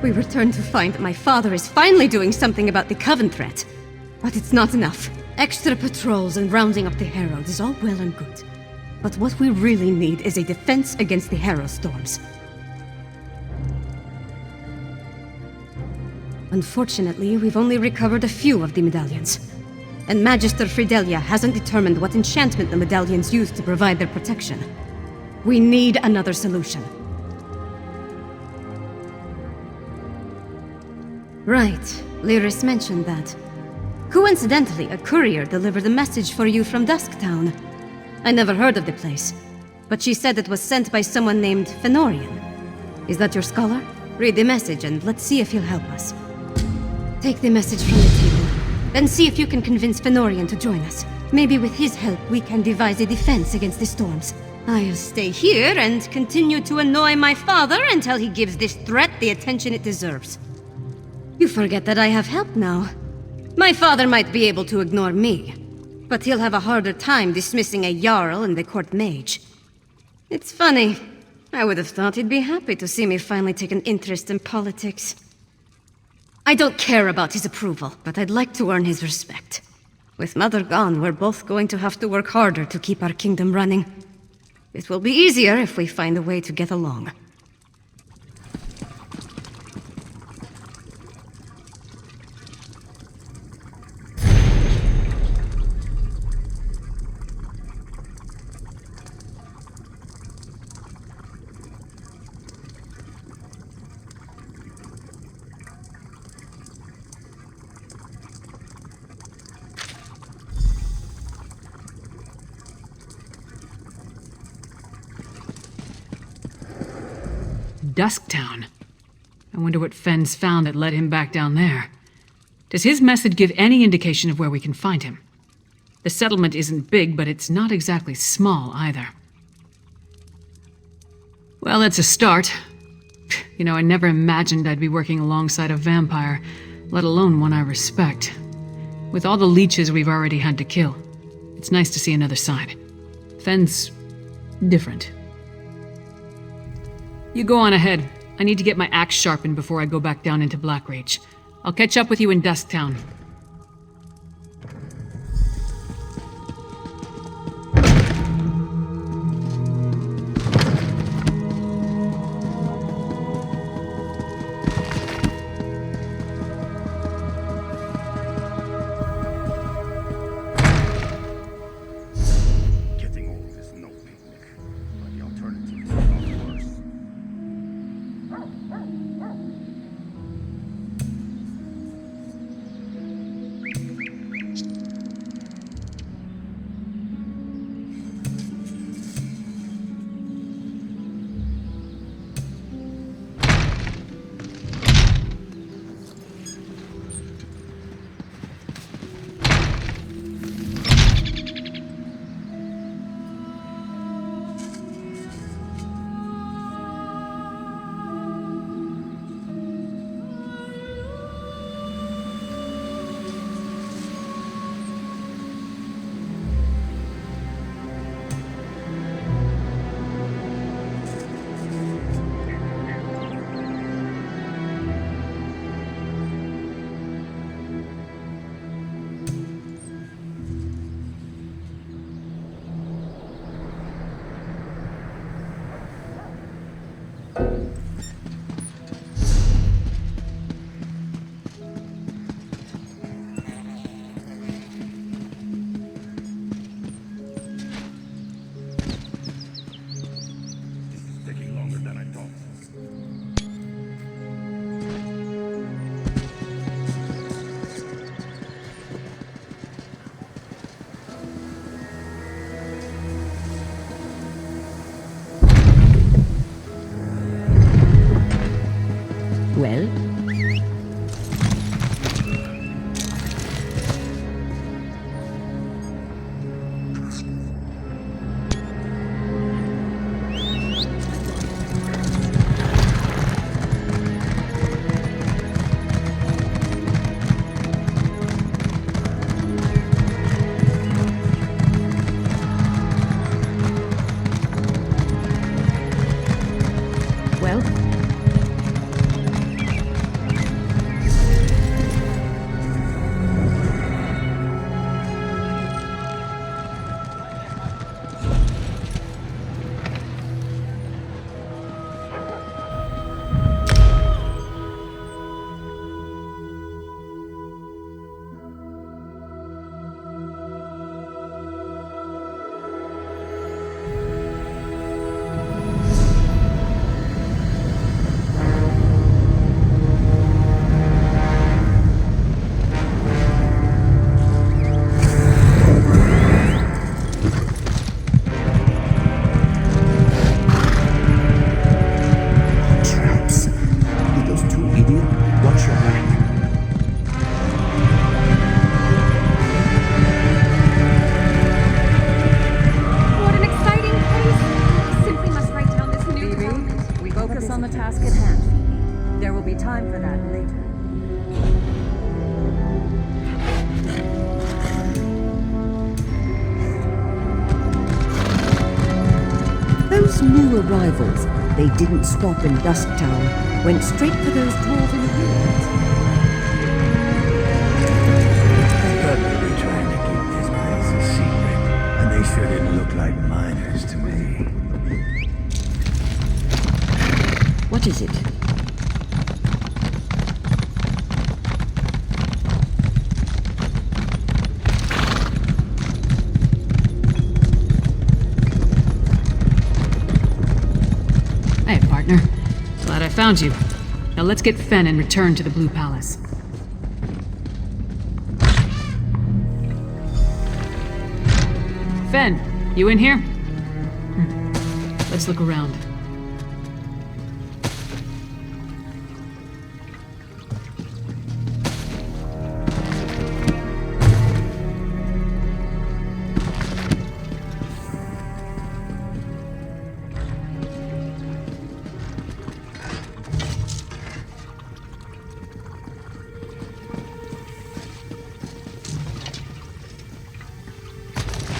We return to find that my father is finally doing something about the Coven threat. But it's not enough. Extra patrols and rounding up the Herald is all well and good. But what we really need is a defense against the Harrow storms. Unfortunately, we've only recovered a few of the medallions. And Magister Fidelia hasn't determined what enchantment the medallions use to provide their protection. We need another solution. Right, Lyris mentioned that. Coincidentally, a courier delivered a message for you from Dusktown. I never heard of the place, but she said it was sent by someone named Fenorian. Is that your scholar? Read the message and let's see if he'll help us. Take the message from the table, then see if you can convince Fenorian to join us. Maybe with his help we can devise a defense against the storms. I'll stay here and continue to annoy my father until he gives this threat the attention it deserves. You forget that I have help now. My father might be able to ignore me, but he'll have a harder time dismissing a Jarl and the court mage. It's funny. I would have thought he'd be happy to see me finally take an interest in politics. I don't care about his approval, but I'd like to earn his respect. With Mother gone, we're both going to have to work harder to keep our kingdom running. It will be easier if we find a way to get along. Dusktown. I wonder what Fenn's found that led him back down there. Does his message give any indication of where we can find him? The settlement isn't big, but it's not exactly small either. Well, that's a start. You know, I never imagined I'd be working alongside a vampire, let alone one I respect. With all the leeches we've already had to kill, it's nice to see another side. Fenn's different. You go on ahead. I need to get my axe sharpened before I go back down into Blackrage. I'll catch up with you in Dusktown. those new arrivals, they didn't stop in Dusktown, went straight for those dwarven ruins. I thought they were trying to keep this place a secret, and they sure didn't look like miners to me. What is it? Hey, partner. Glad I found you. Now let's get Fen and return to the Blue Palace. Fen, you in here? Let's look around.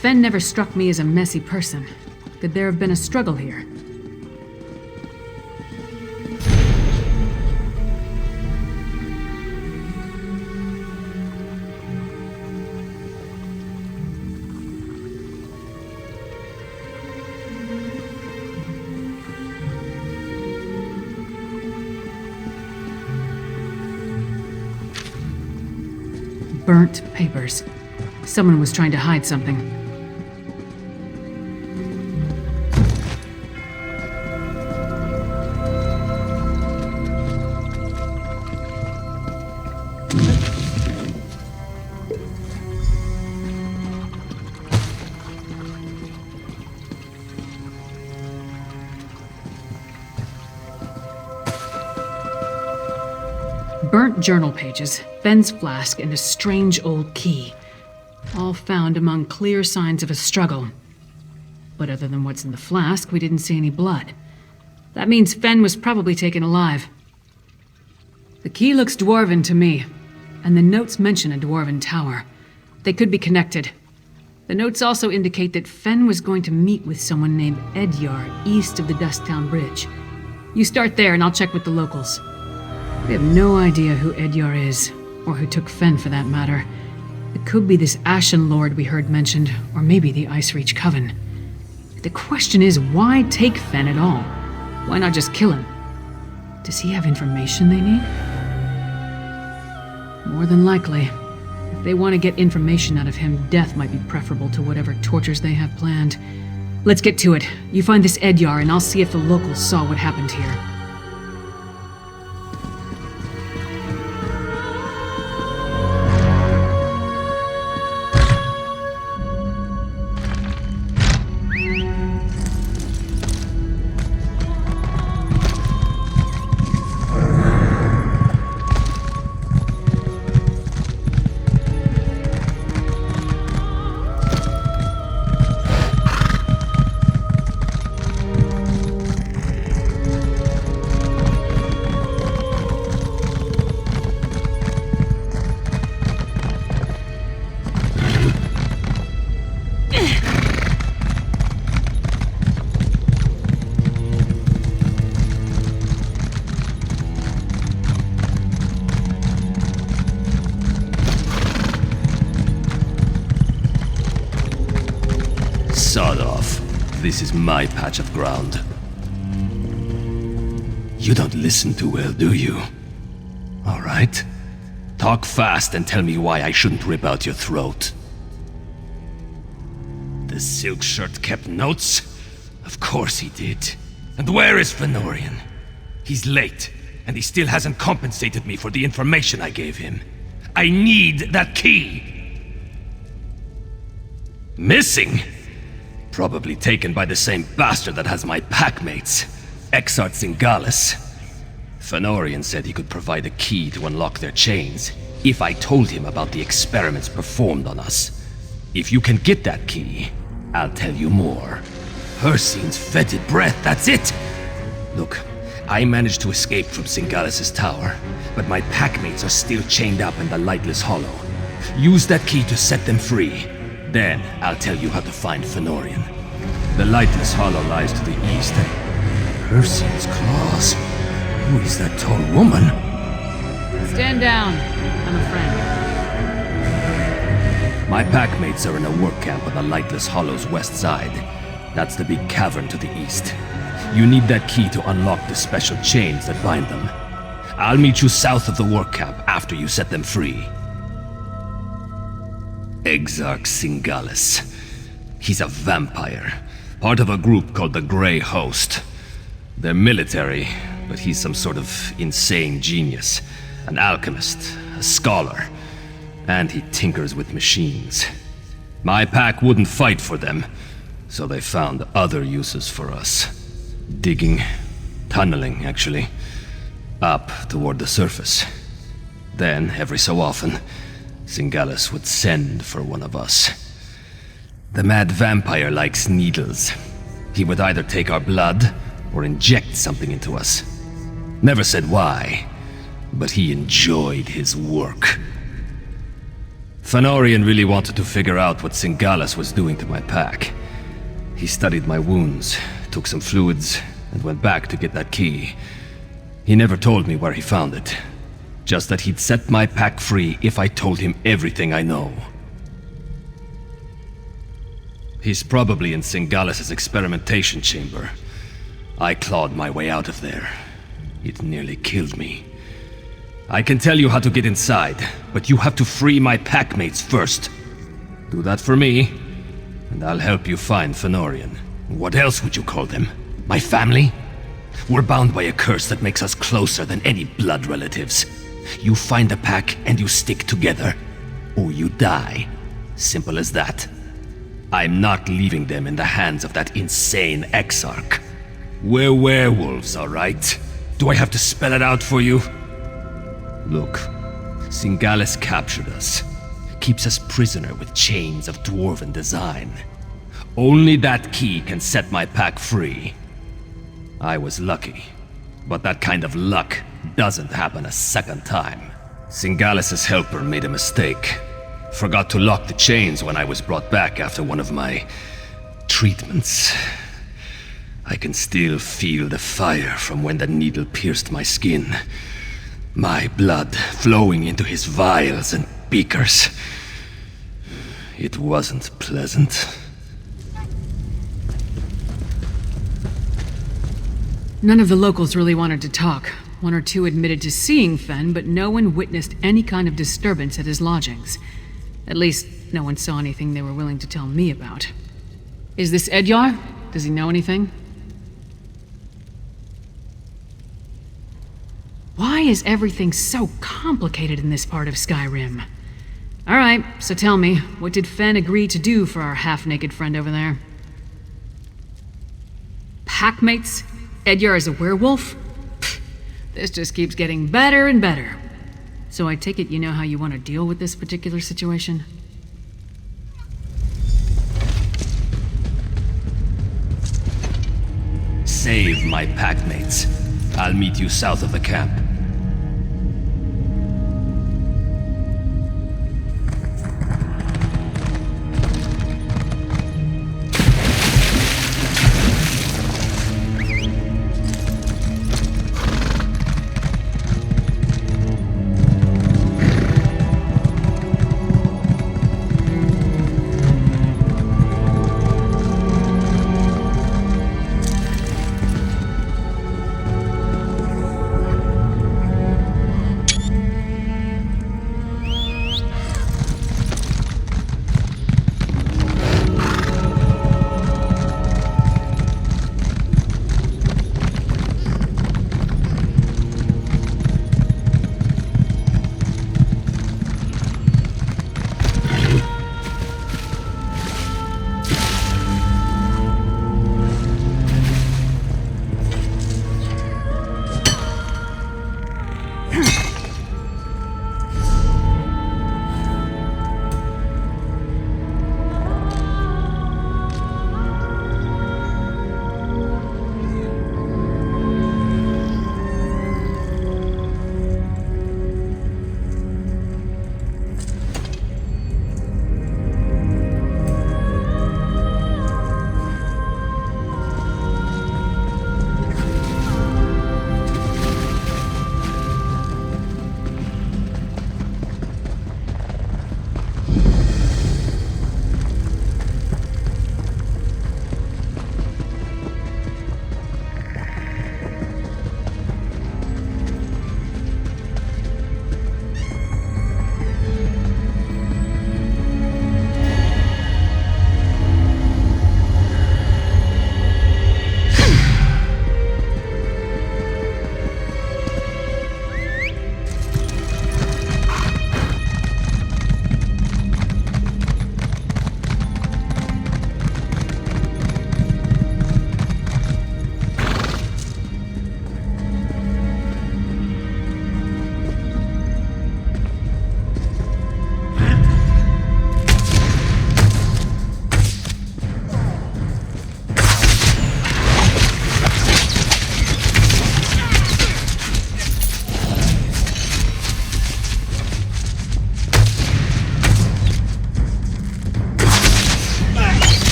Fen never struck me as a messy person. Could there have been a struggle here? Burnt papers. Someone was trying to hide something. Burnt journal pages, Fen's flask, and a strange old key. All found among clear signs of a struggle. But other than what's in the flask, we didn't see any blood. That means Fen was probably taken alive. The key looks dwarven to me, and the notes mention a dwarven tower. They could be connected. The notes also indicate that Fen was going to meet with someone named Edyar east of the Dusktown Bridge. You start there and I'll check with the locals. We have no idea who Edyar is, or who took Fen for that matter. It could be this Ashen Lord we heard mentioned, or maybe the Icereach Coven. The question is, why take Fen at all? Why not just kill him? Does he have information they need? More than likely. If they want to get information out of him, death might be preferable to whatever tortures they have planned. Let's get to it. You find this Edyar, and I'll see if the locals saw what happened here. Sod off. This is my patch of ground. You don't listen too well, do you? All right. Talk fast and tell me why I shouldn't rip out your throat. The silk shirt kept notes? Of course he did. And where is Fenorian? He's late, and he still hasn't compensated me for the information I gave him. I need that key! Missing? Probably taken by the same bastard that has my packmates, Exart Singalis. Fenorian said he could provide a key to unlock their chains, if I told him about the experiments performed on us. If you can get that key, I'll tell you more. Hircine's fetid breath, that's it! Look, I managed to escape from Singalis' tower, but my packmates are still chained up in the Lightless Hollow. Use that key to set them free. Then, I'll tell you how to find Fenorian. The lightless hollow lies to the east. Perseus' claws. Who is that tall woman? Stand down. I'm a friend. My packmates are in a work camp on the lightless hollow's west side. That's the big cavern to the east. You need that key to unlock the special chains that bind them. I'll meet you south of the work camp after you set them free. Exarch Singalis. He's a vampire, part of a group called the Grey Host. They're military, but he's some sort of insane genius. An alchemist, a scholar, and he tinkers with machines. My pack wouldn't fight for them, so they found other uses for us. Digging, tunneling, actually, up toward the surface. Then, every so often, Singalis would send for one of us. The mad vampire likes needles. He would either take our blood or inject something into us. Never said why, but he enjoyed his work. Fëanorian really wanted to figure out what Singalis was doing to my pack. He studied my wounds, took some fluids, and went back to get that key. He never told me where he found it. Just that he'd set my pack free if I told him everything I know. He's probably in Singalis' experimentation chamber. I clawed my way out of there. It nearly killed me. I can tell you how to get inside, but you have to free my packmates first. Do that for me, and I'll help you find Fëanorian. What else would you call them? My family? We're bound by a curse that makes us closer than any blood relatives. You find the pack and you stick together, or you die. Simple as that. I'm not leaving them in the hands of that insane Exarch. We're werewolves, all right? Do I have to spell it out for you? Look, Singalis captured us. Keeps us prisoner with chains of dwarven design. Only that key can set my pack free. I was lucky, but that kind of luck doesn't happen a second time. Singalis' helper made a mistake. Forgot to lock the chains when I was brought back after one of my treatments. I can still feel the fire from when the needle pierced my skin. My blood flowing into his vials and beakers. It wasn't pleasant. None of the locals really wanted to talk. One or two admitted to seeing Fen, but no one witnessed any kind of disturbance at his lodgings. At least, no one saw anything they were willing to tell me about. Is this Edyar? Does he know anything? Why is everything so complicated in this part of Skyrim? Alright, so tell me, what did Fen agree to do for our half-naked friend over there? Packmates? Edyar is a werewolf? Pfft, this just keeps getting better and better. So I take it you know how you want to deal with this particular situation? Save my packmates. I'll meet you south of the camp.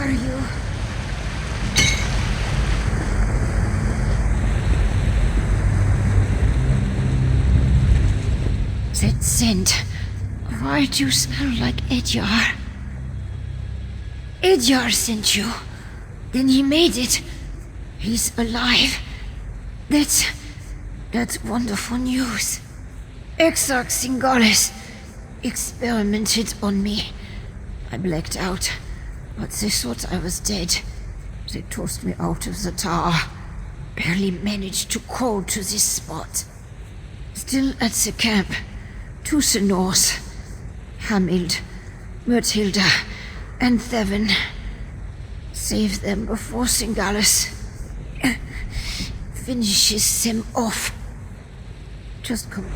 are you? That scent. Why do you smell like Edyar? Edyar sent you. Then he made it. He's alive. That's wonderful news. Exarch Singalis experimented on me. I blacked out, but they thought I was dead. They tossed me out of the tower. Barely managed to crawl to this spot. Still at the camp. To the north. Hamild, Myrtilda, and Thevin. Save them before Singalis finishes them off. Just come.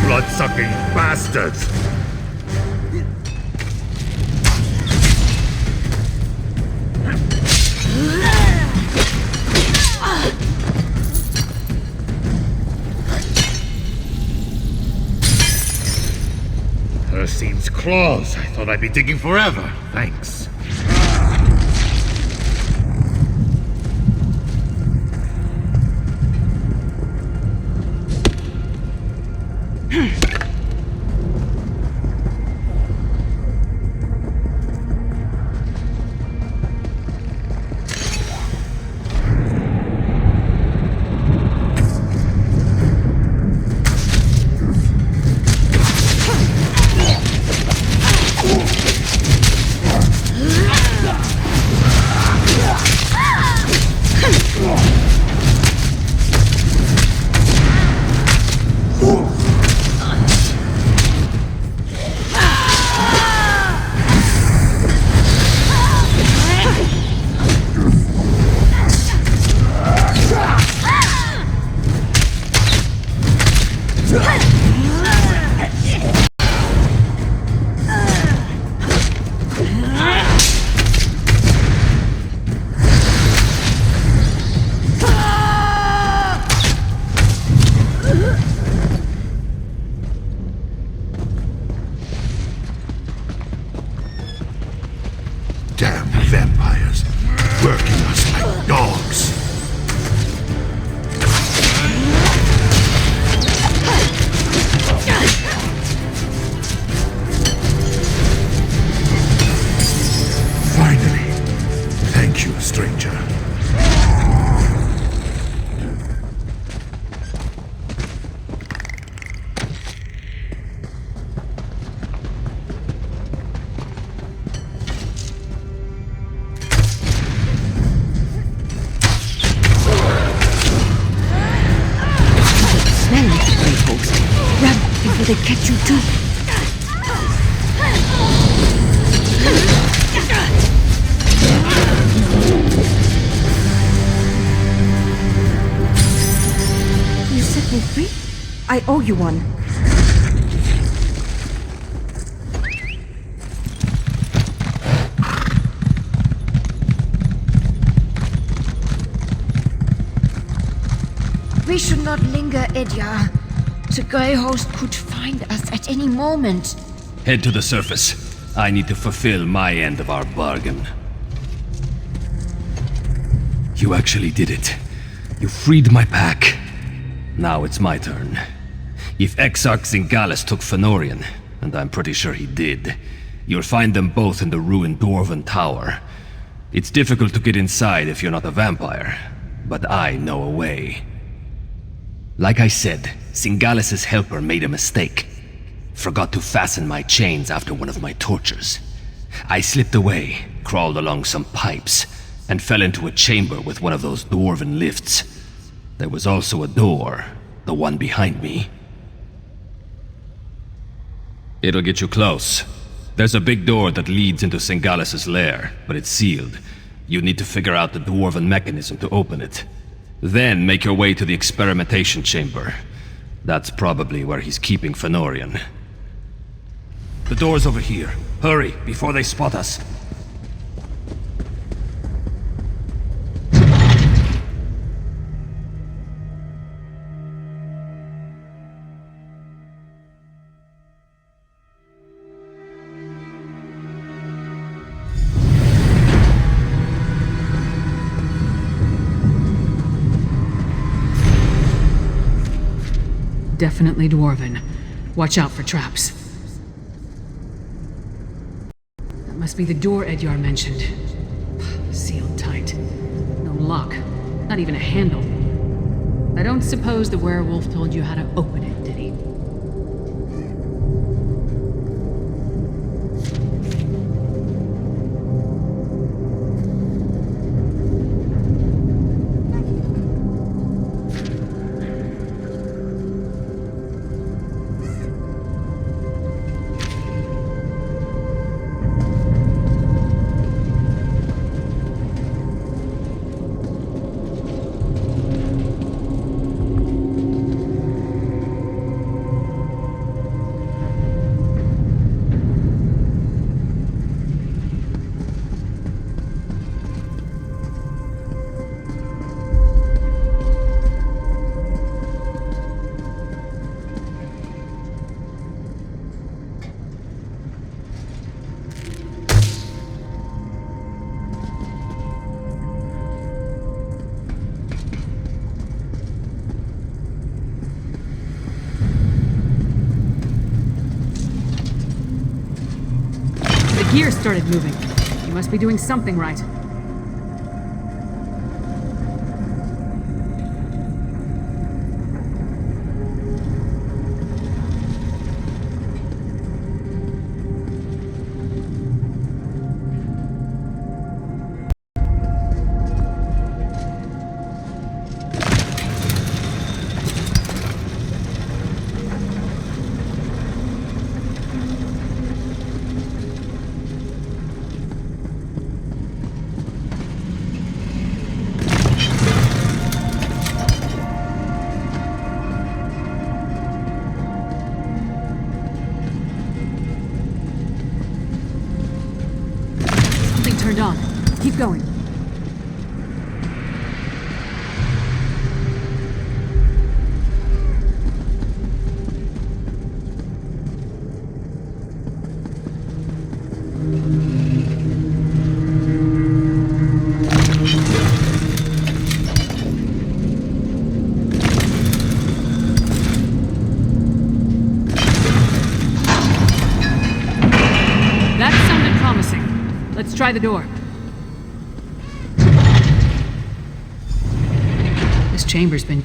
blood-sucking bastards! Hircine's claws. I thought I'd be digging forever. Thanks. working us like dogs. Finally. Thank you, stranger. Smell like the Grey Host. Run before they catch you too. You set me free? I owe you one. We should not linger, Edyar. The Grey Host could find us at any moment. Head to the surface. I need to fulfill my end of our bargain. You actually did it. You freed my pack. Now it's my turn. If Exarch Zingalis took Fenorian, and I'm pretty sure he did, you'll find them both in the ruined Dwarven Tower. It's difficult to get inside if you're not a vampire, but I know a way. Like I said, Zingalis' helper made a mistake. Forgot to fasten my chains after one of my tortures. I slipped away, crawled along some pipes, and fell into a chamber with one of those dwarven lifts. There was also a door, the one behind me. It'll get you close. There's a big door that leads into Zingalis' lair, but it's sealed. You need to figure out the dwarven mechanism to open it. Then make your way to the experimentation chamber. That's probably where he's keeping Fenorian. The door's over here. Hurry, before they spot us. Definitely dwarven. Watch out for traps. That must be the door Edyar mentioned. Sealed tight. No lock. Not even a handle. I don't suppose the werewolf told you how to open it, did he? The gear started moving. You must be doing something right. Turned on. Keep going. let's try the door. This chamber's been...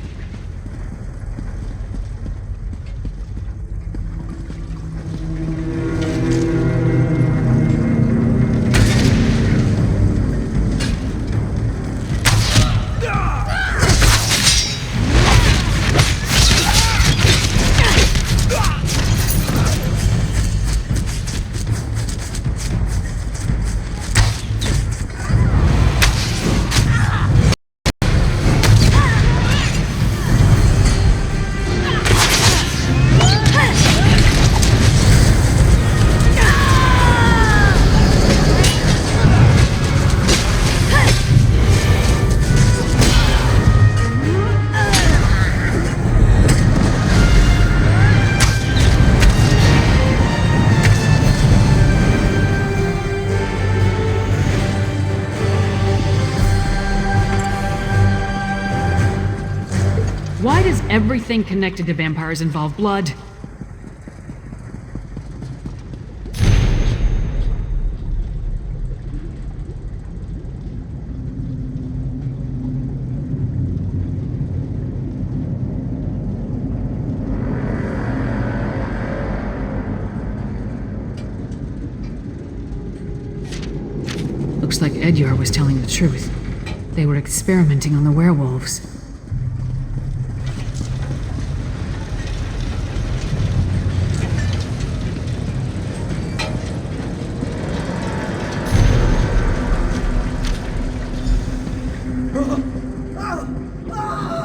Why does everything connected to vampires involve blood? Looks like Edyar was telling the truth. They were experimenting on the werewolves.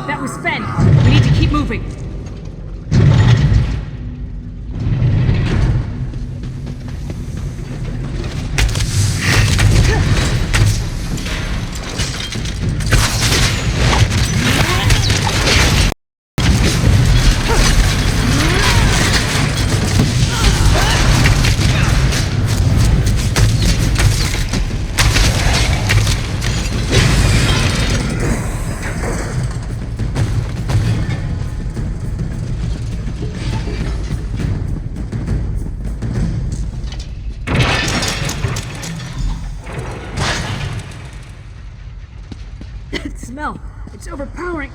That was Fen. We need to keep moving. Smell. It's overpowering.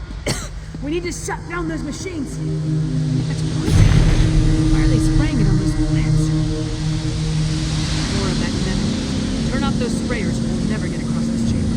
We need to shut down those machines. That's poison. Why are they spraying it on those plants? More of that venom. Turn off those sprayers or we'll never get across this chamber.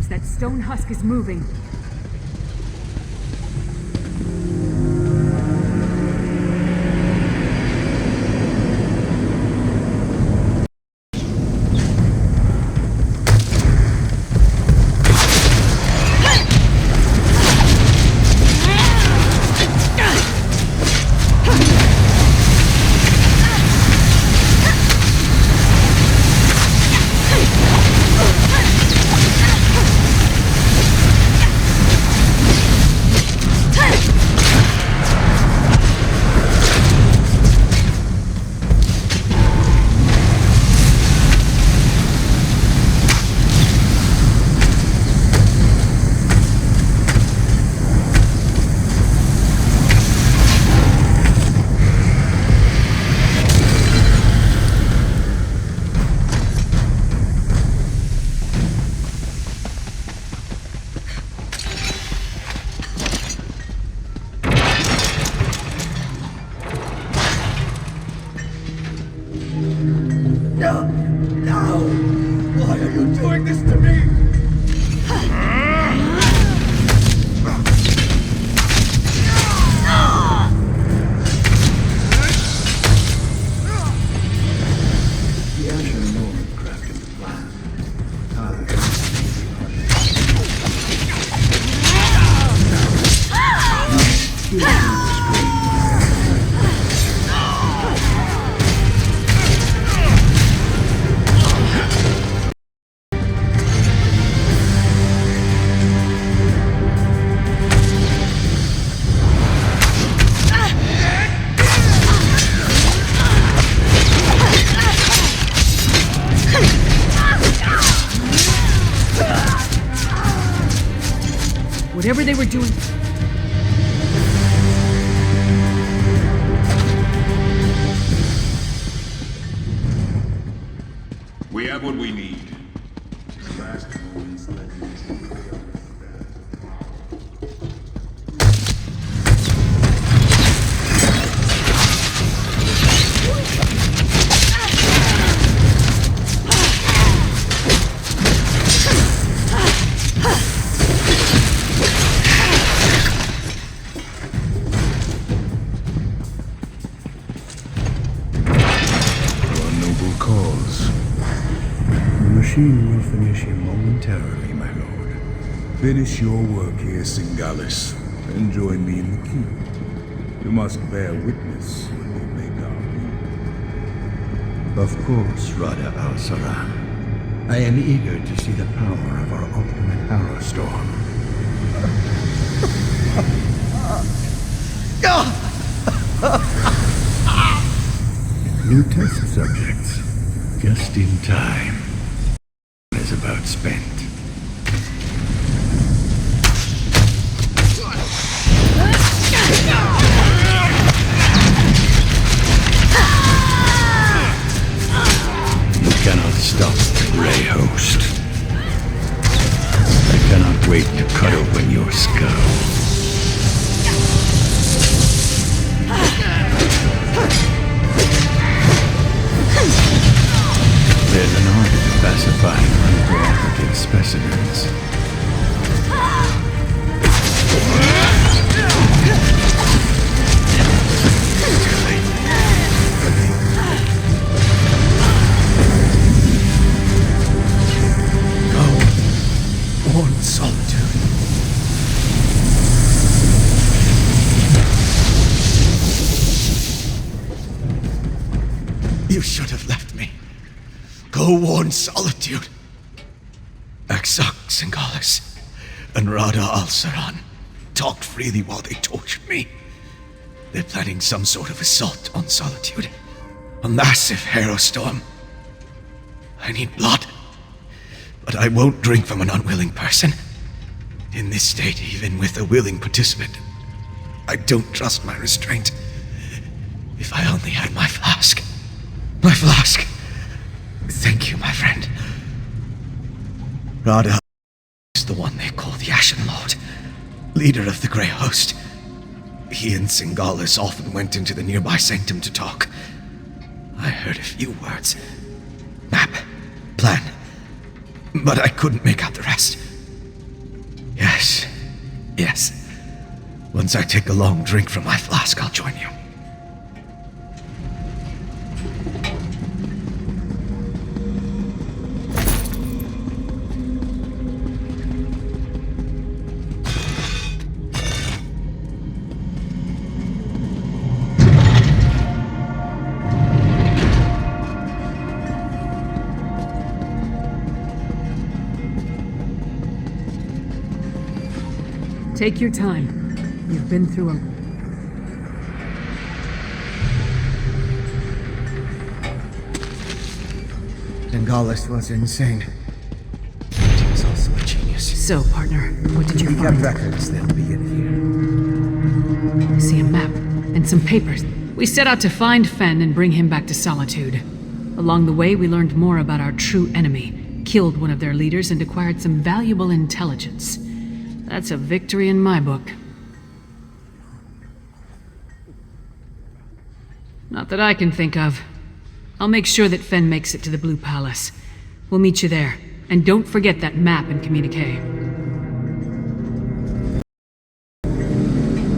means that stone husk is moving. Whatever they were doing... We have what we need. The machine will finish him momentarily, my lord. Finish your work here, Singalis, and join me in the keep. You must bear witness when we make our deal. Of course, Rada al-Saran. I am eager to see the power of our ultimate arrow storm. New test subjects. Just in time. Is about spent. You cannot stop the Grey Host. I cannot wait to cut open your skull. There's an art of pacifying uncooperative specimens. Go, warn solitude. You should have left me. Go warn solitude. Aksak Singalis and Rada al-Saran talked freely while they tortured me. They're planning some sort of assault on solitude. A massive harrowstorm. I need blood. But I won't drink from an unwilling person. In this state, even with a willing participant, I don't trust my restraint. If I only had my flask. My flask. Thank you, my friend. Rada is the one they call the Ashen Lord, leader of the Grey Host. He and Singalis often went into the nearby sanctum to talk. I heard a few words. Map. Plan. But I couldn't make out the rest. Yes. Yes. Once I take a long drink from my flask, I'll join you. Take your time. You've been through a... Singalis was insane. But he was also a genius. So, partner, what did you We got find? records, they'll be in I see a map and some papers. We set out to find Fen and bring him back to Solitude. Along the way, we learned more about our true enemy, killed one of their leaders, and acquired some valuable intelligence. That's a victory in my book. Not that I can think of. I'll make sure that Fen makes it to the Blue Palace. We'll meet you there. And don't forget that map and communique.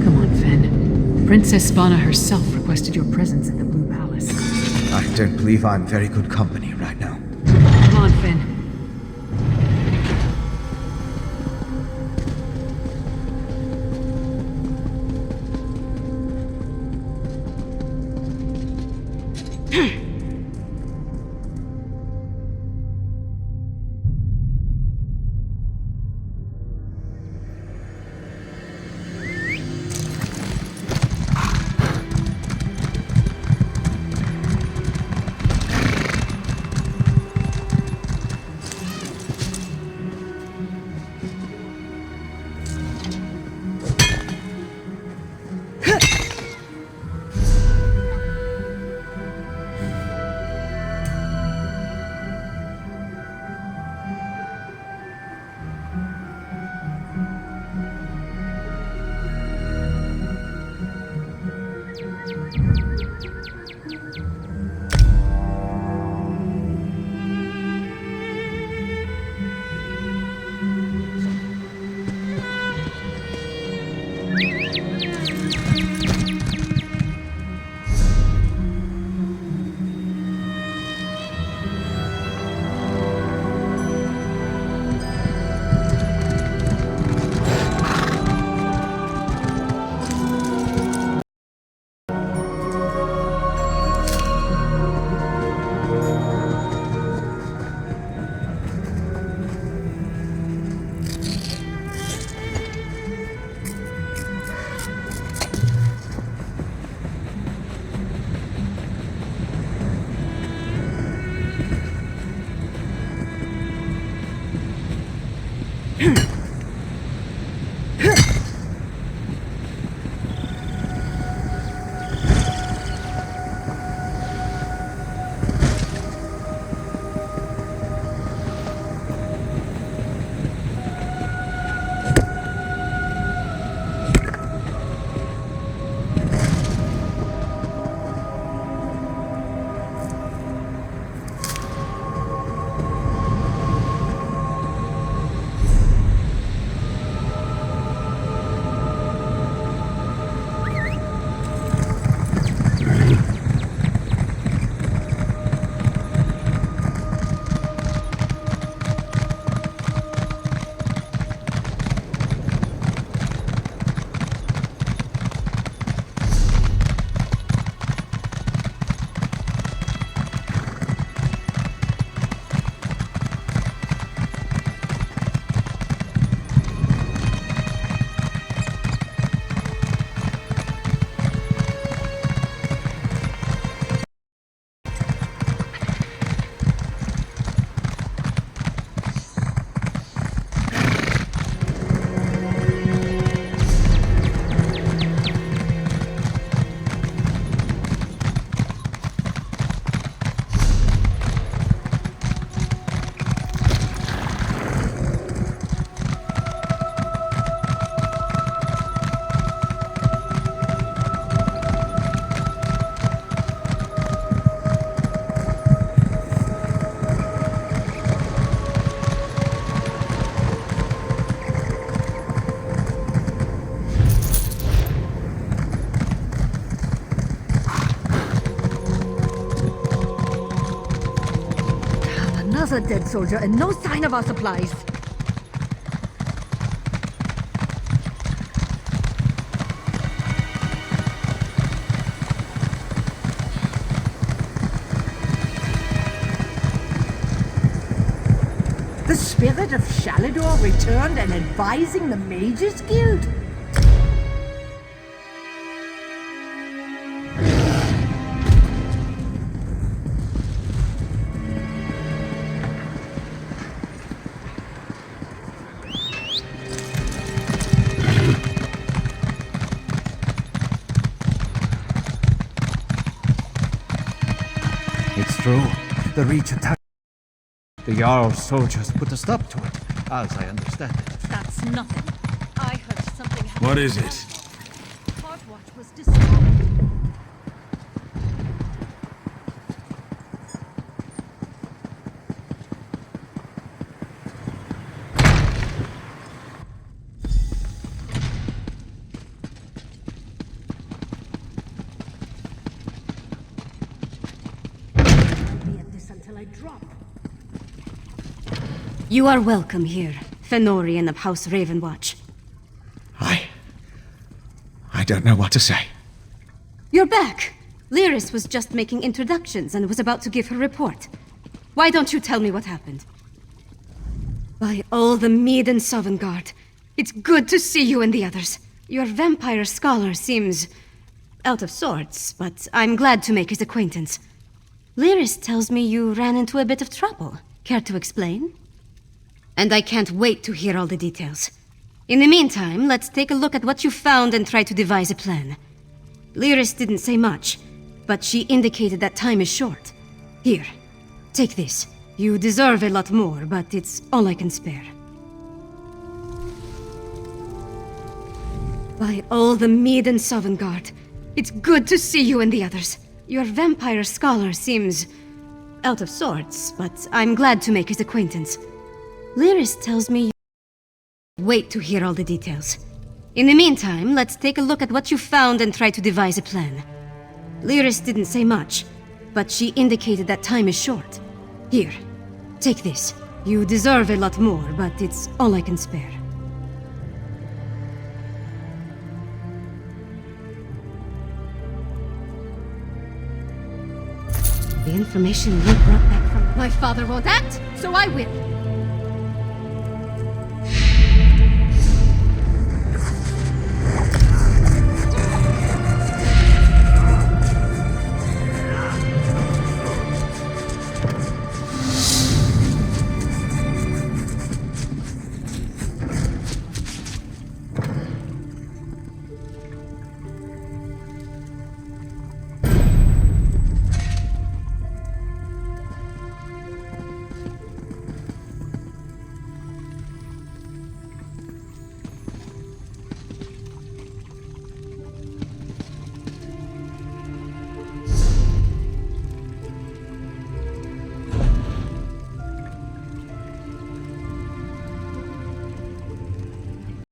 Come on, Fen. Princess Spana herself requested your presence at the Blue Palace. here. I don't believe I'm very good company right now. Come on, Fen. Another dead soldier and no sign of our supplies. The spirit of Shalador returned and advising the Mages Guild? It's true. The Reach attacked. The Jarl's soldiers put a stop to it, as I understand it. That's nothing. I heard something happened. What is it? Heartwatch was destroyed. You are welcome here, Fenorian of House Ravenwatch. I don't know what to say. You're back! Lyris was just making introductions and was about to give her report. Why don't you tell me what happened? By all the Mead and Sovngarde, it's good to see you and the others. Your vampire scholar seems out of sorts, but I'm glad to make his acquaintance. Lyris tells me you ran into a bit of trouble. Care to explain? And I can't wait to hear all the details. In the meantime, let's take a look at what you found and try to devise a plan. Lyris didn't say much, but she indicated that time is short. Here, take this. You deserve a lot more, but it's all I can spare. By all the Mead and Sovngarde, it's good to see you and the others. Your vampire scholar seems out of sorts, but I'm glad to make his acquaintance. Lyris tells me you wait to hear all the details. In the meantime, let's take a look at what you found and try to devise a plan. Lyris didn't say much, but she indicated that time is short. Here, take this. You deserve a lot more, but it's all I can spare. The information you brought back from... My father won't act, so I will.